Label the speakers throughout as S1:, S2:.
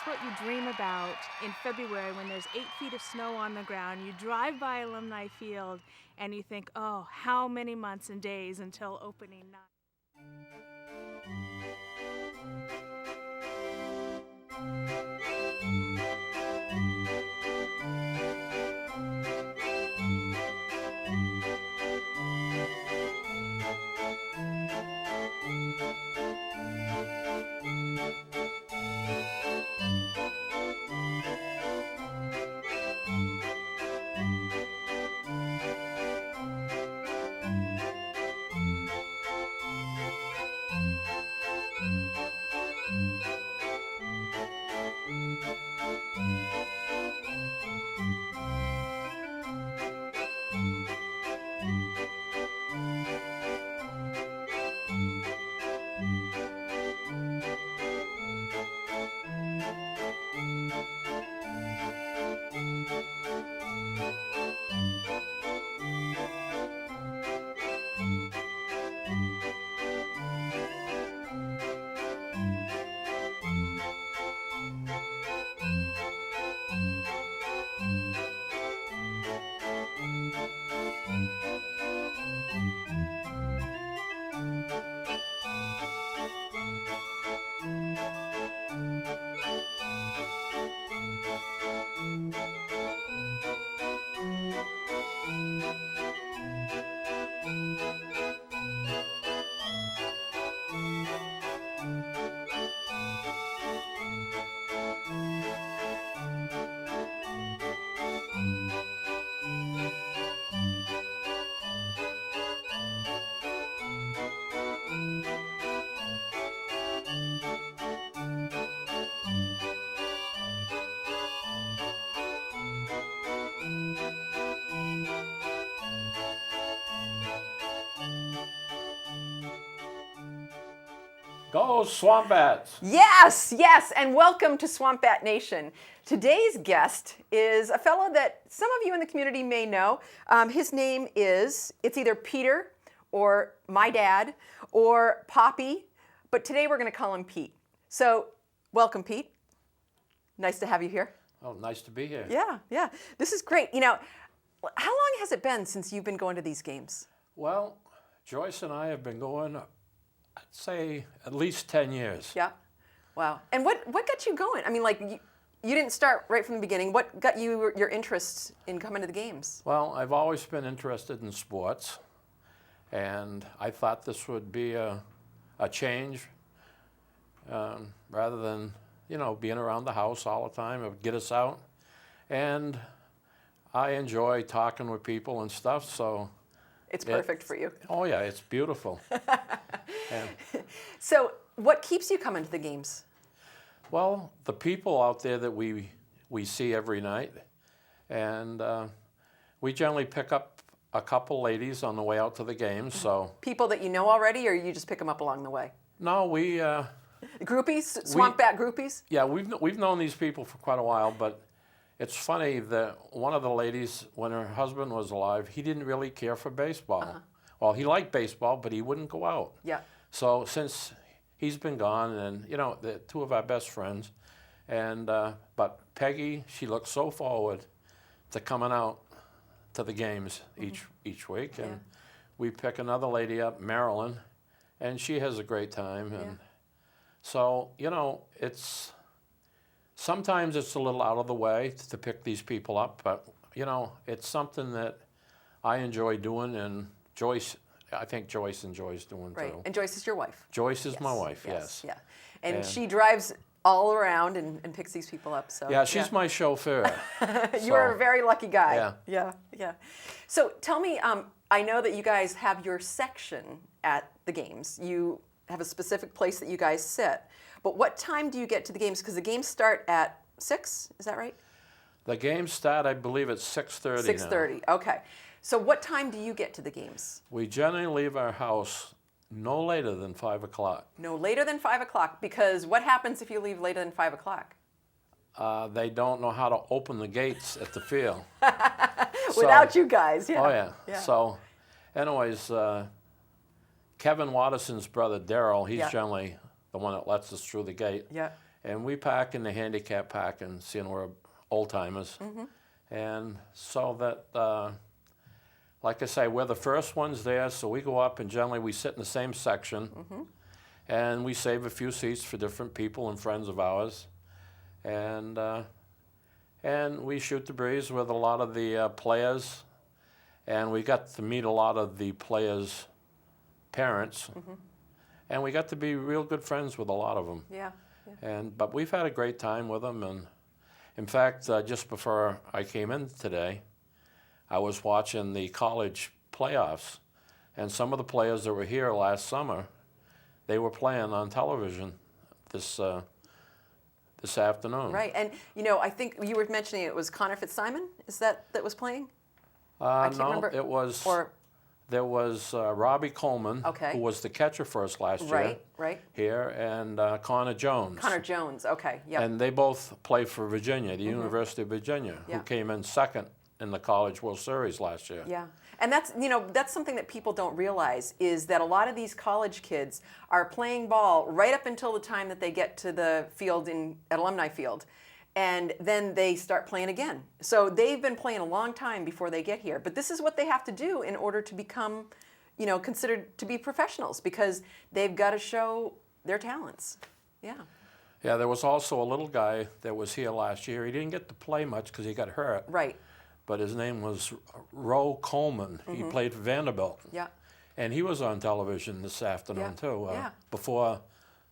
S1: what you dream about in February when there's 8 feet of snow on the ground. You drive by Alumni Field and you think, oh, how many months and days until opening night?
S2: Go Swamp Bats!
S3: Yes, yes, and welcome to Swamp Bat Nation. Today's guest is a fellow that some of you in the community may know. His name is, it's either Peter or my dad or Poppy, but today we're going to call him Pete. So, welcome, Pete. Nice to have you here.
S2: Oh, nice to be here.
S3: Yeah, this is great. You know, how long has it been since you've been going to these games?
S2: Well, Joyce and I have been going, I'd say, at least 10 years.
S3: Yeah. Wow. And what got you going? I mean, like, you didn't start right from the beginning. What got you your interest in coming to the games?
S2: Well, I've always been interested in sports, and I thought this would be a change rather than, you know, being around the house all the time. It would get us out. And I enjoy talking with people and stuff, so...
S3: It's perfect for you.
S2: Oh, yeah, it's beautiful. And,
S3: so what keeps you coming to the games?
S2: well, the people out there that we see every night, and we generally pick up a couple ladies on the way out to the games. So
S3: People that you know already, or you just pick them up along the way?
S2: no, we
S3: Groupies? Swamp Bat groupies?
S2: yeah, we've known these people for quite a while, but it's funny that one of the ladies, when her husband was alive, he didn't really care for baseball. Well, he liked baseball, but he wouldn't go out.
S3: Yeah.
S2: So since he's been gone, and you know, the two of our best friends, and but Peggy, she looks so forward to coming out to the games each week, and we pick another lady up, Marilyn, and she has a great time, and so you know, sometimes it's a little out of the way to pick these people up, but you know, it's something that I enjoy doing, and I think Joyce enjoys doing
S3: Right.
S2: too.
S3: And Joyce is your wife?
S2: Joyce is my wife, yes.
S3: Yeah. And she drives all around and picks these people up. So
S2: Yeah, she's my chauffeur.
S3: You are a very lucky guy.
S2: Yeah.
S3: Yeah. So tell me, I know that you guys have your section at the games. You have a specific place that you guys sit. But what time do you get to the games? Because the games start at 6, is that right?
S2: The games start, I believe, at 6:30
S3: 6:30, okay. So what time do you get to the games?
S2: We generally leave our house no later than 5 o'clock.
S3: No later than 5 o'clock, because what happens if you leave later than 5 o'clock?
S2: They don't know how to open the gates at the field.
S3: Without you guys, yeah.
S2: Oh, yeah. So, anyways, Kevin Watterson's brother, Daryl, he's generally the one that lets us through the gate.
S3: Yeah.
S2: And we park in the handicap parking, seeing we're old timers. And so that, like I say, we're the first ones there, so we go up and generally we sit in the same section. And we save a few seats for different people and friends of ours. And we shoot the breeze with a lot of the players. And we got to meet a lot of the players' parents. And we got to be real good friends with a lot of them.
S3: Yeah.
S2: But we've had a great time with them. And in fact, just before I came in today, I was watching the college playoffs. And some of the players that were here last summer, they were playing on television this afternoon.
S3: Right, and I think you were mentioning it was Connor Fitzsimon. Is that was playing? I can't remember.
S2: It was.
S3: Or
S2: there was Robbie Coleman,
S3: Okay.
S2: who was the catcher for us last year.
S3: Right.
S2: Here, and Connor Jones.
S3: Connor Jones. Okay. Yep.
S2: And they both played for Virginia, the University of Virginia,
S3: Yeah.
S2: who came in second in the College World Series last year.
S3: Yeah. And that's something that people don't realize is that a lot of these college kids are playing ball right up until the time that they get to the field at Alumni Field. And then they start playing again. So they've been playing a long time before they get here. But this is what they have to do in order to become, considered to be professionals, because they've got to show their talents. Yeah.
S2: Yeah, there was also a little guy that was here last year. He didn't get to play much because he got hurt.
S3: Right.
S2: But his name was Roe Coleman. He played for Vanderbilt.
S3: Yeah.
S2: And he was on television this afternoon, too,
S3: Yeah.
S2: before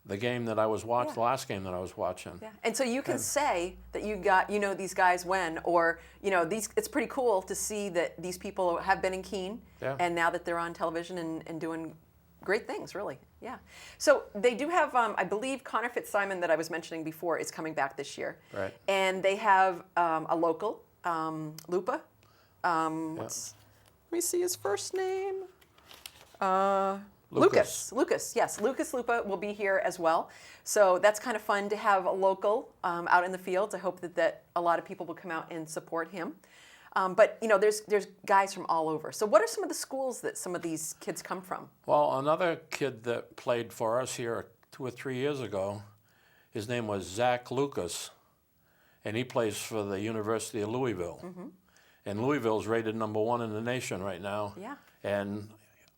S2: the game that I was watching, the last game that I was watching.
S3: Yeah. And so you can say that you got, these guys when, or, it's pretty cool to see that these people have been in Keene, and now that they're on television and doing great things, really. Yeah. So they do have, I believe Connor Fitzsimon that I was mentioning before is coming back this year.
S2: Right.
S3: And they have a local, Lupa. Let me see his first name. Lucas, yes. Lucas Lupa will be here as well. So that's kind of fun to have a local out in the fields. I hope that a lot of people will come out and support him. But, there's guys from all over. So what are some of the schools that some of these kids come from?
S2: Well, another kid that played for us here 2 or 3 years ago, his name was Zach Lucas, and he plays for the University of Louisville. And Louisville's rated #1 in the nation right now.
S3: Yeah.
S2: And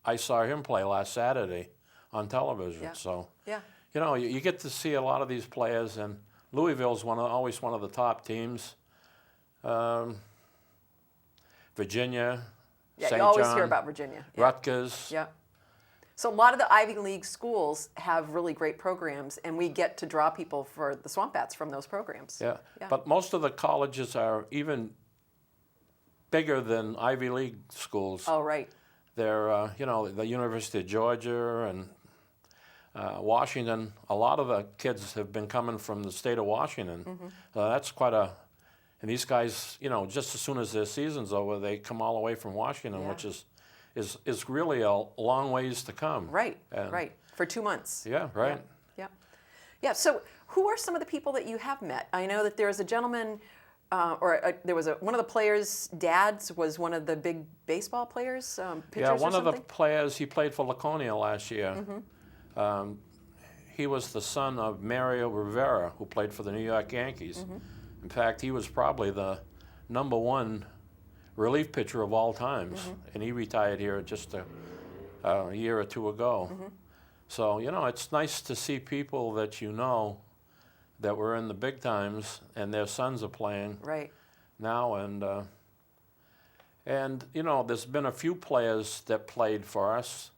S2: I saw him play last Saturday on television.
S3: Yeah.
S2: So,
S3: Yeah.
S2: you get to see a lot of these players, and Louisville's always one of the top teams. Virginia,
S3: Yeah,
S2: St.
S3: you always
S2: John,
S3: hear about Virginia. Yeah.
S2: Rutgers.
S3: Yeah. So a lot of the Ivy League schools have really great programs, and we get to draw people for the Swamp Bats from those programs.
S2: Yeah.
S3: Yeah.
S2: But most of the colleges are even bigger than Ivy League schools.
S3: Oh, right.
S2: They're, the University of Georgia and Washington. A lot of the kids have been coming from the state of Washington. That's quite and these guys, just as soon as their season's over, they come all the way from Washington,
S3: Yeah.
S2: which is really a long ways to come.
S3: Right,
S2: And-
S3: right. For 2 months.
S2: Yeah, right.
S3: Yeah. Yeah, so who are some of the people that you have met? I know that there's a gentleman, there was one of the players' dads was one of the big baseball players, pitchers
S2: Yeah, one
S3: or
S2: of the
S3: something?
S2: players, he played for Laconia last year. He was the son of Mario Rivera, who played for the New York Yankees. In fact, he was probably the #1 relief pitcher of all times, and he retired here just a year or two ago. So, it's nice to see people that that were in the big times, and their sons are playing
S3: Right.
S2: now. And there's been a few players that played for us.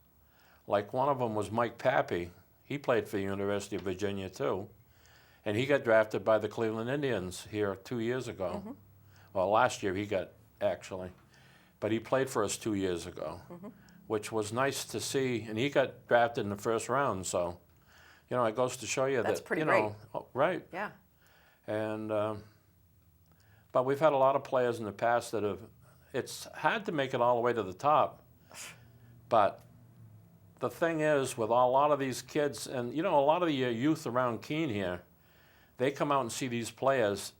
S2: Like one of them was Mike Pappy. He played for the University of Virginia too. And he got drafted by the Cleveland Indians here 2 years ago. Well, last year he got, actually. But he played for us 2 years ago, which was nice to see. And he got drafted in the first round, so, it goes to show you
S3: That's
S2: that,
S3: pretty great.
S2: Right.
S3: Yeah.
S2: And, but we've had a lot of players in the past that it's hard to make it all the way to the top. But the thing is, with a lot of these kids, and, a lot of the youth around Keene here, they come out and see these players.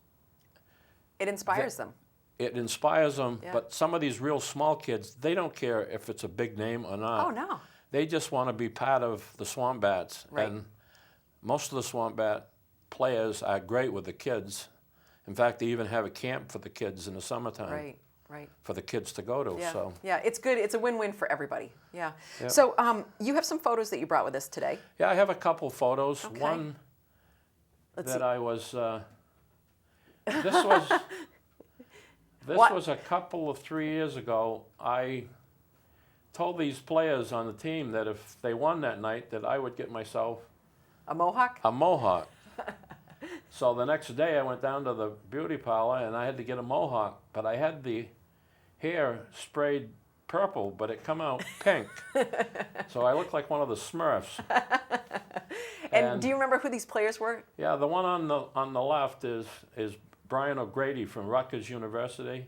S3: It inspires them.
S2: It inspires them,
S3: Yeah.
S2: but some of these real small kids, they don't care if it's a big name or not.
S3: Oh, no.
S2: They just want to be part of the Swamp Bats.
S3: Right.
S2: And most of the Swamp Bat players are great with the kids. In fact, they even have a camp for the kids in the summertime.
S3: Right. Right.
S2: For the kids to go to.
S3: Yeah.
S2: So
S3: Yeah, it's good. It's a win-win for everybody. Yeah.
S2: Yep.
S3: So you have some photos that you brought with us today.
S2: yeah, I have a couple photos.
S3: Okay.
S2: One
S3: Let's
S2: that
S3: see.
S2: I was. This was. This
S3: What?
S2: was a couple of 3 years ago. I told these players on the team that if they won that night, that I would get myself
S3: A mohawk?
S2: a mohawk. So the next day I went down to the beauty parlor and I had to get a mohawk, but I had the hair sprayed purple, but it come out pink. So I looked like one of the Smurfs.
S3: And do you remember who these players were?
S2: Yeah, the one on the left is Brian O'Grady from Rutgers University,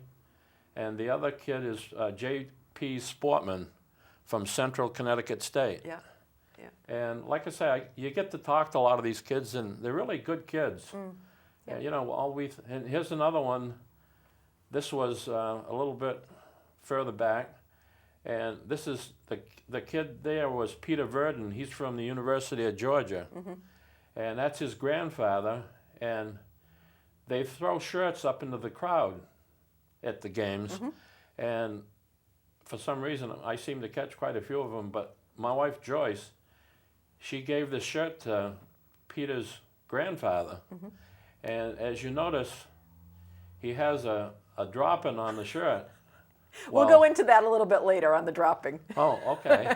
S2: and the other kid is J.P. Sportman from Central Connecticut State.
S3: Yeah. Yeah.
S2: And like I say, you get to talk to a lot of these kids, and they're really good kids.
S3: Yeah.
S2: And, you know, and here's another one. This was a little bit further back, and this is the kid there was Peter Verdon. He's from the University of Georgia, and that's his grandfather. And they throw shirts up into the crowd at the games, and for some reason I seem to catch quite a few of them. But my wife Joyce, she gave the shirt to Peter's grandfather, and as you notice, he has a dropping on the shirt.
S3: We'll go into that a little bit later on the dropping.
S2: Oh, okay.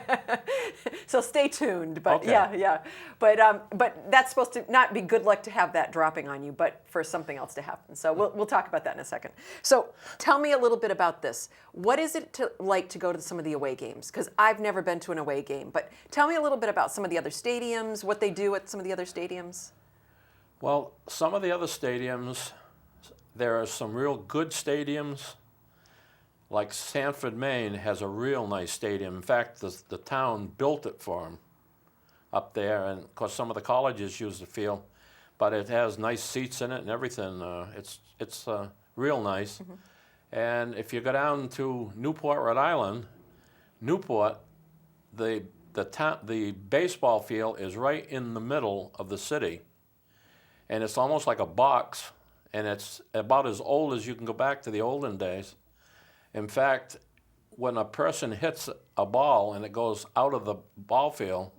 S3: So stay tuned. But
S2: Okay.
S3: yeah. But that's supposed to not be good luck to have that dropping on you, but for something else to happen. So we'll talk about that in a second. So tell me a little bit about this. What is it like to go to some of the away games? Because I've never been to an away game. But tell me a little bit about some of the other stadiums, what they do at some of the other stadiums.
S2: Well, some of the other stadiums, there are some real good stadiums. Like Sanford, Maine has a real nice stadium. In fact, the town built it for them up there, and of course some of the colleges use the field, but it has nice seats in it and everything. It's real nice. And if you go down to Newport, Rhode Island, Newport, the baseball field is right in the middle of the city, and it's almost like a box, and it's about as old as you can go back to the olden days. In fact, when a person hits a ball and it goes out of the ball field,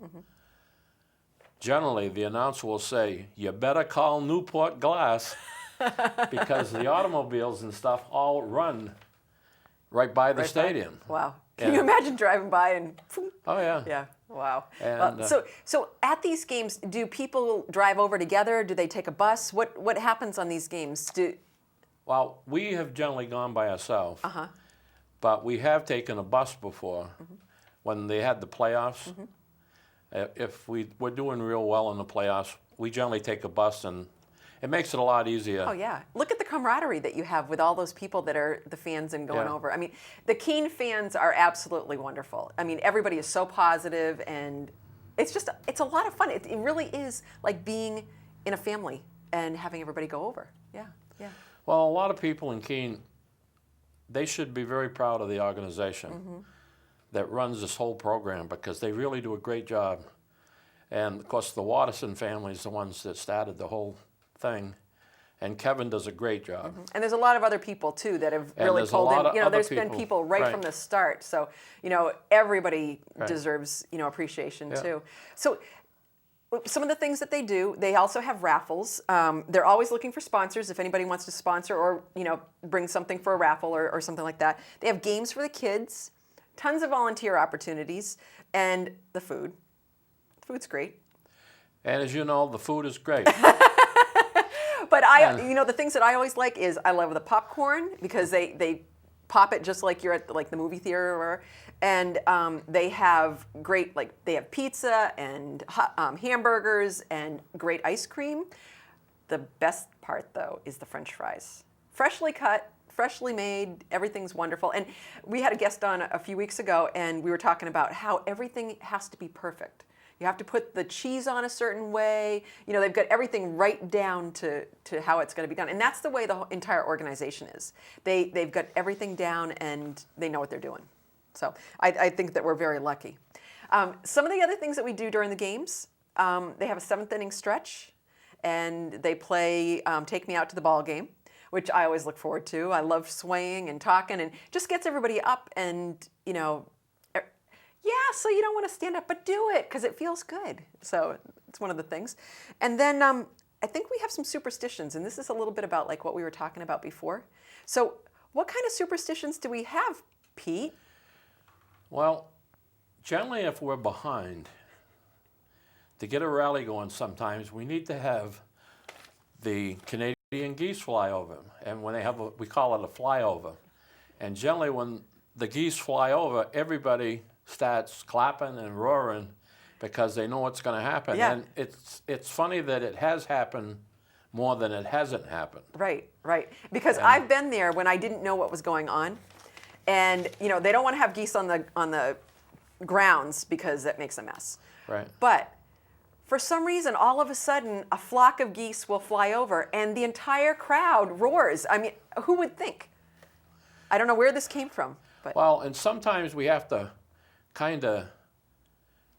S2: generally the announcer will say, "You better call Newport Glass," because the automobiles and stuff all run right by the stadium.
S3: Wow. Can you imagine driving by and...
S2: Oh, yeah.
S3: Yeah. Wow.
S2: And,
S3: So at these games, do people drive over together? Do they take a bus? What happens on these games?
S2: Well, we have generally gone by ourselves, but we have taken a bus before when they had the playoffs. If we're doing real well in the playoffs, we generally take a bus, and it makes it a lot easier.
S3: Oh, yeah. Look at the camaraderie that you have with all those people that are the fans and going
S2: Yeah.
S3: over. I mean, the Keene fans are absolutely wonderful. I mean, everybody is so positive, and it's a lot of fun. It really is like being in a family and having everybody go over. Yeah, yeah.
S2: Well, a lot of people in Keene, they should be very proud of the organization that runs this whole program, because they really do a great job. And of course, the Watterson family is the ones that started the whole thing, and Kevin does a great job.
S3: And there's a lot of other people too that have
S2: And
S3: really
S2: there's a
S3: pulled
S2: lot
S3: in.
S2: of
S3: You know,
S2: other
S3: there's been
S2: people.
S3: people right from
S2: Right.
S3: the start. So, you know, everybody
S2: Right.
S3: deserves, you know, appreciation
S2: Yeah.
S3: too. So some of the things that they do, they also have raffles. They're always looking for sponsors if anybody wants to sponsor or, you know, bring something for a raffle or something like that. They have games for the kids, tons of volunteer opportunities, and the food. The food's great.
S2: And as you know, the food is great.
S3: But you know, the things that I always like is I love the popcorn, because they pop it just like you're at the movie theater, or, and they have great, like they have pizza and hamburgers and great ice cream. The best part though is the French fries, freshly cut, freshly made. Everything's wonderful. And we had a guest on a few weeks ago, and we were talking about how everything has to be perfect. You have to put the cheese on a certain way. You know, they've got everything right down to how it's going to be done. And that's the way the whole entire organization is. They've got everything down, and they know what they're doing. So I think that we're very lucky. Some of the other things that we do during the games, they have a 7th inning stretch. and they play Take Me Out to the Ball Game, which I always look forward to. I love swaying and talking, and just gets everybody up and, yeah, so you don't want to stand up, but do it because it feels good. So it's one of the things. And then I think we have some superstitions, and this is a little bit about like what we were talking about before. So what kind of superstitions do we have, Pete?
S2: Well, generally if we're behind, to get a rally going sometimes, we need to have the Canadian geese fly over. And when they have, we call it a flyover. And generally when the geese fly over, everybody starts clapping and roaring because they know what's going to happen.
S3: Yeah.
S2: And it's funny that it has happened more than it hasn't happened.
S3: Right. Because I've been there when I didn't know what was going on. And, they don't want to have geese on the grounds because that makes a mess.
S2: Right.
S3: But for some reason, all of a sudden, a flock of geese will fly over and the entire crowd roars. I mean, who would think? I don't know where this came from. But
S2: Well, and sometimes we have to kind of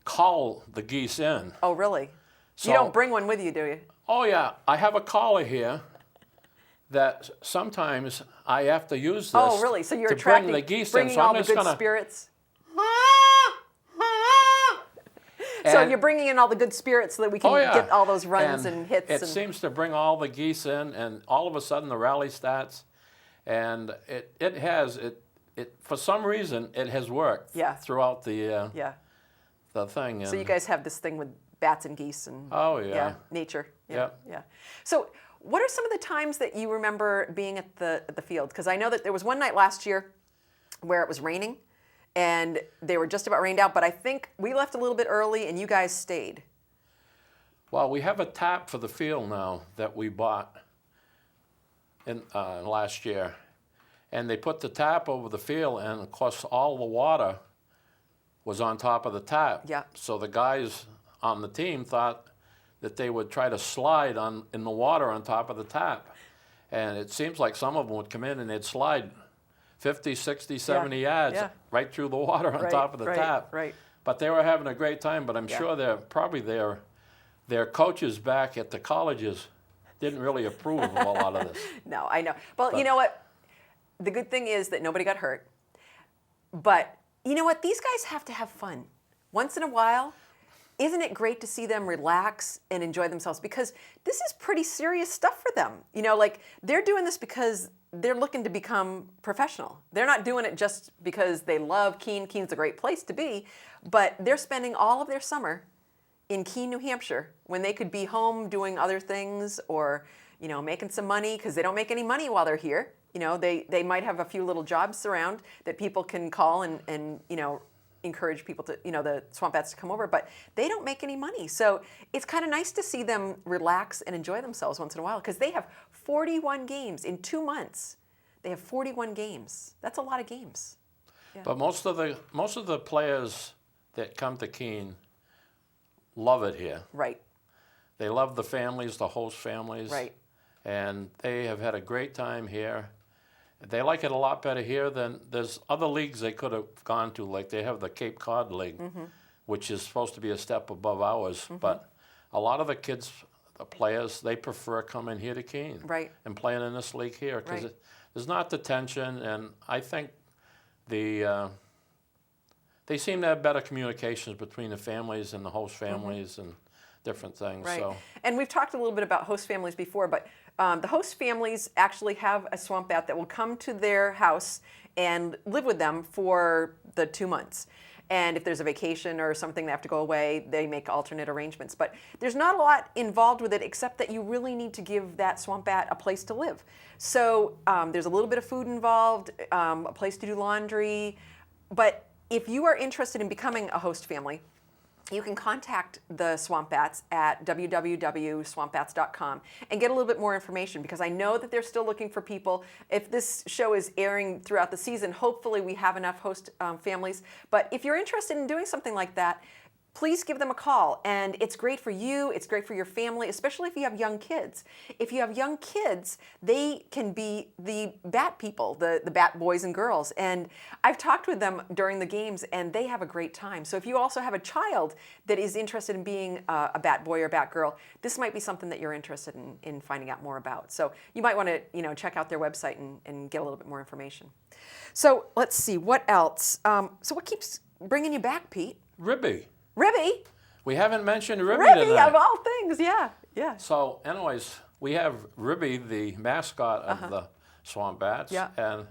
S2: call the geese in.
S3: Oh, really?
S2: So,
S3: You don't bring one with you, do you?
S2: Oh, yeah. I have a caller here that sometimes I have to use this
S3: Oh, really? So you're
S2: to
S3: attracting,
S2: bring the geese in.
S3: bringing
S2: So
S3: all
S2: I'm
S3: the
S2: just
S3: good
S2: gonna,
S3: spirits? So
S2: and-
S3: you're bringing in all the good spirits so that we can
S2: Oh, yeah.
S3: get all those runs and hits.
S2: It seems to bring all the geese in, and all of a sudden the rally starts, and it for some reason it has worked.
S3: Yeah.
S2: Throughout the
S3: Yeah.
S2: the thing.
S3: So you guys have this thing with bats and geese and
S2: Oh, yeah.
S3: nature.
S2: Yep.
S3: Yeah. So what are some of the times that you remember being at the field? Because I know that there was one night last year where it was raining, and they were just about rained out. But I think we left a little bit early, and you guys stayed.
S2: Well, we have a tap for the field now that we bought in last year, and they put the tap over the field, and of course all the water was on top of the tap.
S3: Yeah.
S2: So the guys on the team thought that they would try to slide in the water on top of the tap, and it seems like some of them would come in and they'd slide 50, 60, 70 yards
S3: yeah.
S2: right through the water on top of the tap.
S3: Right.
S2: But they were having a great time, but I'm sure their coaches back at the colleges didn't really approve of a lot of this.
S3: No, I know. Well, you know what? The good thing is that nobody got hurt. But you know what? These guys have to have fun. Once in a while, isn't it great to see them relax and enjoy themselves? Because this is pretty serious stuff for them. Like they're doing this because they're looking to become professional. They're not doing it just because they love Keene. Keene's a great place to be. But they're spending all of their summer in Keene, New Hampshire, when they could be home doing other things or, making some money, because they don't make any money while they're here. They might have a few little jobs around that people can call and encourage people to, the Swamp Bats to come over, but they don't make any money. So it's kind of nice to see them relax and enjoy themselves once in a while, because they have 41 games in 2 months. They have 41 games. That's a lot of games. Yeah.
S2: But most of the players that come to Keene love it here.
S3: Right.
S2: They love the families, the host families.
S3: Right.
S2: And they have had a great time here. They like it a lot better here than there's other leagues they could have gone to. Like they have the Cape Cod League, which is supposed to be a step above ours. But a lot of the kids, the players, they prefer coming here to Keene.
S3: Right.
S2: And playing in this league here because
S3: Right.
S2: there's not the tension, and I think they seem to have better communications between the families and the host families and different things.
S3: Right.
S2: So.
S3: And we've talked a little bit about host families before, but the host families actually have a swamp bat that will come to their house and live with them for the 2 months. And if there's a vacation or something they have to go away, they make alternate arrangements. But there's not a lot involved with it except that you really need to give that swamp bat a place to live. So there's a little bit of food involved, a place to do laundry. But if you are interested in becoming a host family, you can contact the Swamp Bats at www.swampbats.com and get a little bit more information, because I know that they're still looking for people. If this show is airing throughout the season, hopefully we have enough host families. But if you're interested in doing something like that, please give them a call. And it's great for you, it's great for your family, especially if you have young kids. If you have young kids, they can be the bat people, the bat boys and girls. And I've talked with them during the games, and they have a great time. So if you also have a child that is interested in being a bat boy or bat girl, this might be something that you're interested in finding out more about. So you might want to check out their website and get a little bit more information. So let's see, what else? So what keeps bringing you back, Pete?
S2: Ribby.
S3: Ribby?
S2: We haven't mentioned Ribby
S3: Ribby,
S2: tonight.
S3: of all things, yeah.
S2: So anyways, we have Ribby, the mascot of the Swamp Bats.
S3: Yeah.
S2: And,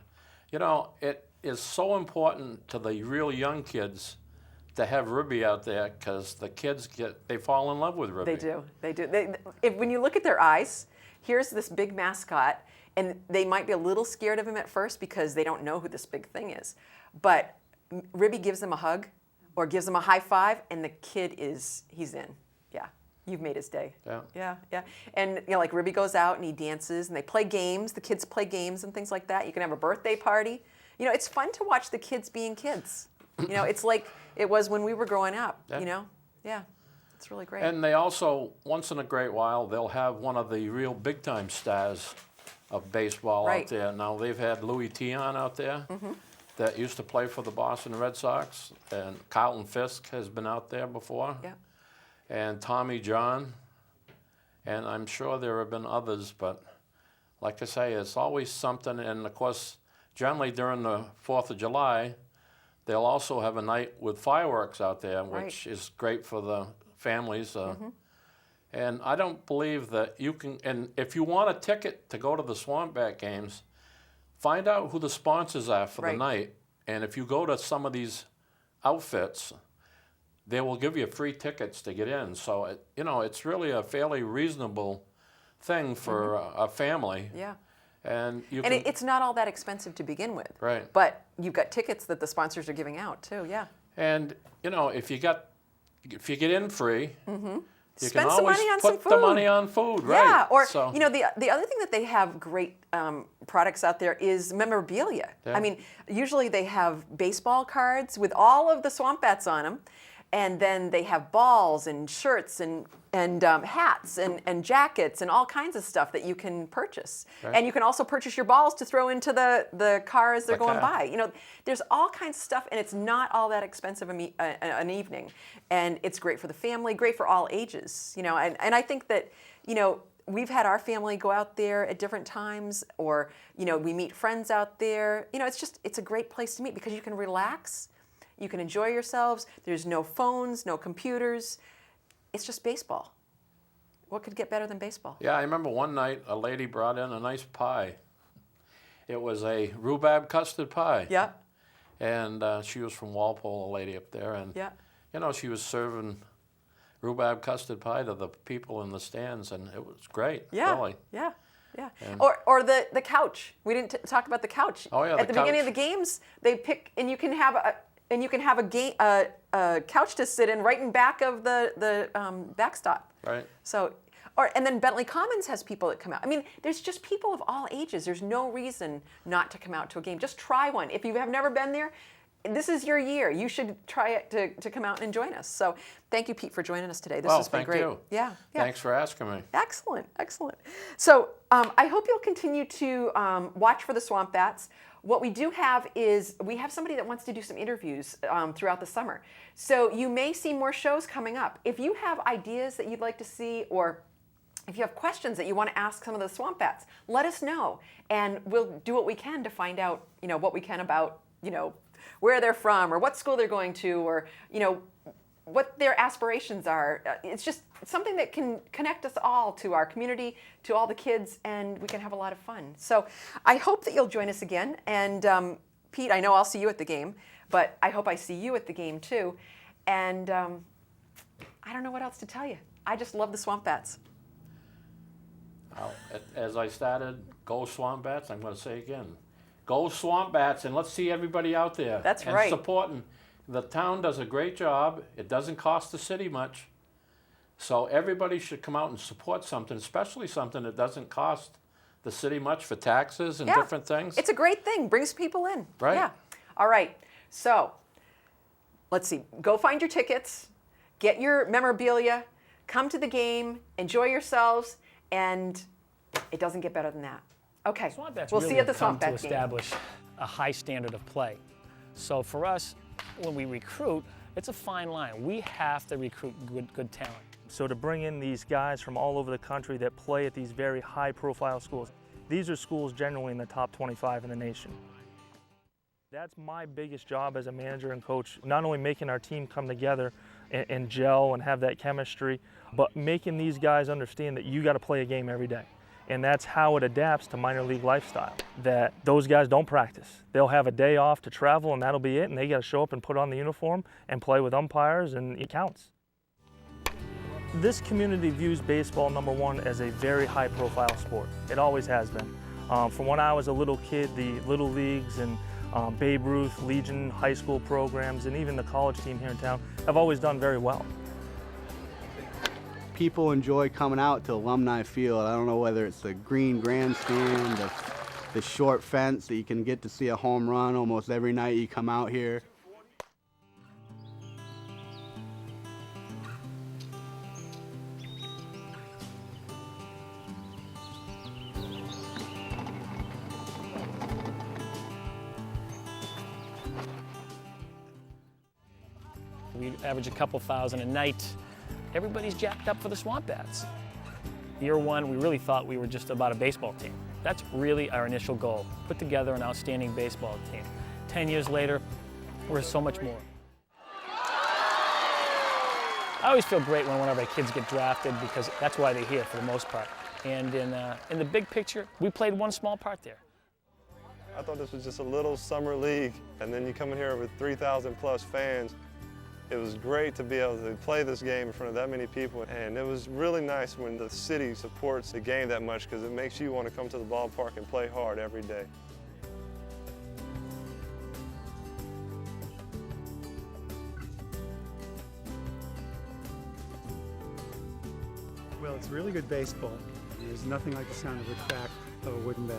S2: it is so important to the real young kids to have Ribby out there because the kids they fall in love with Ribby.
S3: They do. When you look at their eyes, here's this big mascot, and they might be a little scared of him at first because they don't know who this big thing is. But Ribby gives them a hug or gives them a high five, and the kid he's in. Yeah, you've made his day.
S2: Yeah.
S3: Yeah. And like Ribby goes out and he dances, and they play games. The kids play games and things like that. You can have a birthday party. It's fun to watch the kids being kids. It's like it was when we were growing up.
S2: Yeah.
S3: Yeah, it's really great.
S2: And they also, once in a great while, they'll have one of the real big-time stars of baseball out there. Now, they've had Louis Tion out there that used to play for the Boston Red Sox, and Carlton Fisk has been out there before, and Tommy John, and I'm sure there have been others, but like I say, it's always something. And, of course, generally during the 4th of July, they'll also have a night with fireworks out there, which is great for the families. And I don't believe that you can, and if you want a ticket to go to the Swamp Bat games, find out who the sponsors are for the night. And if you go to some of these outfits, they will give you free tickets to get in. So, it's really a fairly reasonable thing for a family.
S3: Yeah.
S2: And
S3: it's not all that expensive to begin with.
S2: Right.
S3: But you've got tickets that the sponsors are giving out too,
S2: And, if you get in free, you
S3: spend
S2: can
S3: some
S2: always
S3: money on
S2: put
S3: some food.
S2: the money on food, right?
S3: Yeah, or
S2: So,
S3: the other thing that they have great products out there is memorabilia.
S2: Yeah.
S3: I mean, usually they have baseball cards with all of the Swamp Bats on them, and then they have balls and shirts and hats and jackets and all kinds of stuff that you can purchase.
S2: Right.
S3: And you can also purchase your balls to throw into the car as they're
S2: The
S3: going
S2: car.
S3: by. There's all kinds of stuff, and it's not all that expensive an evening. And it's great for the family, great for all ages. And I think that, we've had our family go out there at different times, or, we meet friends out there. It's a great place to meet because you can relax, you can enjoy yourselves. There's no phones, no computers. It's just baseball. What could get better than baseball?
S2: yeah, I remember one night a lady brought in a nice pie. It was a rhubarb custard pie.
S3: Yeah.
S2: And she was from Walpole, a lady up there. And, she was serving rhubarb custard pie to the people in the stands, and it was great, really.
S3: Yeah.
S2: And-
S3: Or the couch. We didn't talk about the couch.
S2: Oh, yeah,
S3: At
S2: the
S3: the beginning of
S2: couch.
S3: the games, they pick, and you can have a couch to sit in right in back of the backstop.
S2: Right.
S3: So, and then Bentley Commons has people that come out. I mean, there's just people of all ages. There's no reason not to come out to a game. Just try one. If you have never been there, this is your year. You should try it to come out and join us. So thank you, Pete, for joining us today. This has been
S2: thank
S3: great.
S2: you.
S3: Yeah.
S2: Thanks for asking me.
S3: Excellent. So I hope you'll continue to watch for the Swamp Bats. What we do have is we have somebody that wants to do some interviews throughout the summer. So you may see more shows coming up. If you have ideas that you'd like to see, or if you have questions that you want to ask some of the Swamp Bats, let us know, and we'll do what we can to find out, what we can about, where they're from, or what school they're going to, or, what their aspirations are. It's just something that can connect us all to our community, to all the kids, and we can have a lot of fun. So I hope that you'll join us again. And Pete, I know I'll see you at the game, but I hope I see you at the game too. And I don't know what else to tell you. I just love the Swamp Bats.
S2: Well, as I started, go Swamp Bats, I'm going to say again. Go Swamp Bats, and let's see everybody out there.
S3: That's
S2: and
S3: right.
S2: Supporting. The town does a great job. It doesn't cost the city much. So everybody should come out and support something, especially something that doesn't cost the city much for taxes and different things.
S3: It's a great thing. Brings people in.
S2: Right.
S3: Yeah. All right. So let's see. Go find your tickets. get your memorabilia, come to the game, enjoy yourselves, and it doesn't get better than that. Okay,
S4: Swamp Bats
S3: we'll
S4: really
S3: see you at the
S4: have come
S3: Swamp Bat
S4: to
S3: game.
S4: establish a high standard of play. So for us, when we recruit, it's a fine line. We have to recruit good talent.
S5: So to bring in these guys from all over the country that play at these very high-profile schools, these are schools generally in the top 25 in the nation. That's my biggest job as a manager and coach, not only making our team come together and gel and have that chemistry, but making these guys understand that you got to play a game every day. And that's how it adapts to minor league lifestyle, that those guys don't practice. They'll have a day off to travel and that'll be it, and they got to show up and put on the uniform and play with umpires, and it counts. This community views baseball, number one, as a very high-profile sport. It always has been. From when I was a little kid, the Little Leagues and Babe Ruth, Legion, high school programs, and even the college team here in town have always done very well.
S6: People enjoy coming out to Alumni Field. I don't know whether it's the green grandstand, the short fence that you can get to see a home run almost every night you come out here.
S4: We average a couple thousand a night. Everybody's jacked up for the Swamp Bats. Year one, we really thought we were just about a baseball team. That's really our initial goal, put together an outstanding baseball team. 10 years later, we're so much more. I always feel great when one of our kids get drafted because that's why they're here for the most part. And in the big picture, we played one small part there.
S7: I thought this was just a little summer league, and then you come in here with 3,000 plus fans. It was great to be able to play this game in front of that many people, and it was really nice when the city supports the game that much because it makes you want to come to the ballpark and play hard every day.
S8: Well, it's really good baseball. There's nothing like the sound of the crack of a wooden bat.